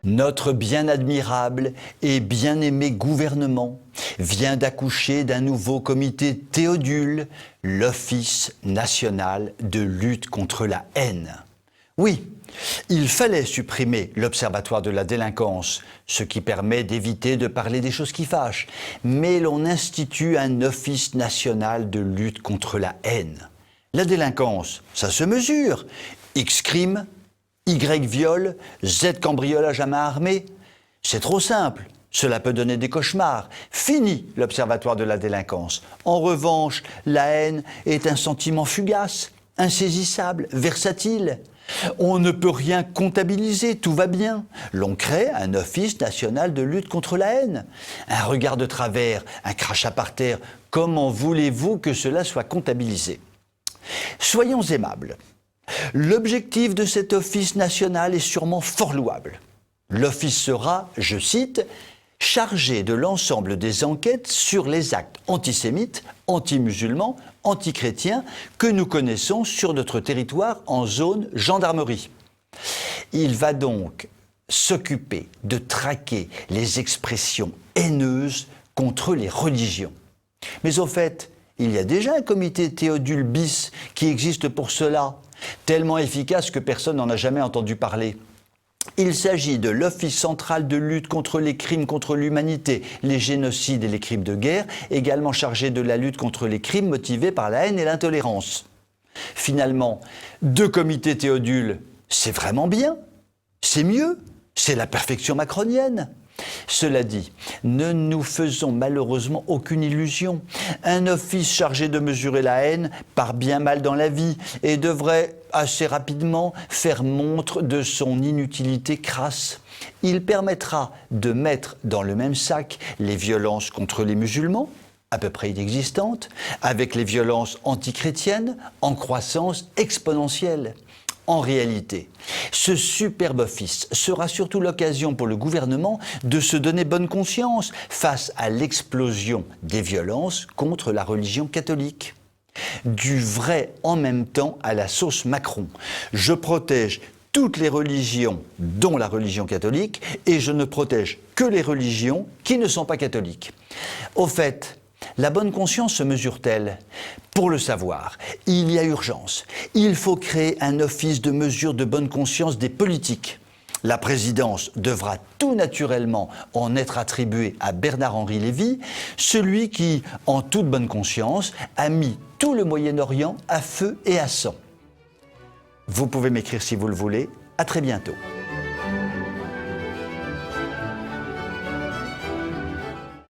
Notre bien admirable et bien-aimé gouvernement vient d'accoucher d'un nouveau comité Théodule, l'Office national de lutte contre la haine. Oui, il fallait supprimer l'Observatoire de la délinquance, ce qui permet d'éviter de parler des choses qui fâchent, mais l'on institue un Office national de lutte contre la haine. La délinquance, ça se mesure. X crime, Y viol, Z cambriolage à main armée. C'est trop simple. Cela peut donner des cauchemars. Fini l'Observatoire de la délinquance. En revanche, la haine est un sentiment fugace, insaisissable, versatile. On ne peut rien comptabiliser, tout va bien. L'on crée un Office national de lutte contre la haine. Un regard de travers, un crachat par terre, comment voulez-vous que cela soit comptabilisé ? Soyons aimables. L'objectif de cet Office national est sûrement fort louable. L'Office sera, je cite, « chargé de l'ensemble des enquêtes sur les actes antisémites, anti-musulmans, anti-chrétiens que nous connaissons sur notre territoire en zone gendarmerie ». Il va donc s'occuper de traquer les expressions haineuses contre les religions. Mais au fait, il y a déjà un comité Théodule bis qui existe pour cela, tellement efficace que personne n'en a jamais entendu parler. Il s'agit de l'Office central de lutte contre les crimes contre l'humanité, les génocides et les crimes de guerre, également chargé de la lutte contre les crimes motivés par la haine et l'intolérance. Finalement, 2 comités Théodule, c'est vraiment bien, c'est mieux, c'est la perfection macronienne. Cela dit, ne nous faisons malheureusement aucune illusion. Un office chargé de mesurer la haine part bien mal dans la vie et devrait assez rapidement faire montre de son inutilité crasse. Il permettra de mettre dans le même sac les violences contre les musulmans, à peu près inexistantes, avec les violences antichrétiennes en croissance exponentielle. En réalité, ce superbe office sera surtout l'occasion pour le gouvernement de se donner bonne conscience face à l'explosion des violences contre la religion catholique. Du vrai en même temps à la sauce Macron. Je protège toutes les religions, dont la religion catholique, et je ne protège que les religions qui ne sont pas catholiques. Au fait, la bonne conscience se mesure-t-elle ? Pour le savoir, il y a urgence. Il faut créer un office de mesure de bonne conscience des politiques. La présidence devra tout naturellement en être attribuée à Bernard-Henri Lévy, celui qui, en toute bonne conscience, a mis tout le Moyen-Orient à feu et à sang. Vous pouvez m'écrire si vous le voulez. À très bientôt.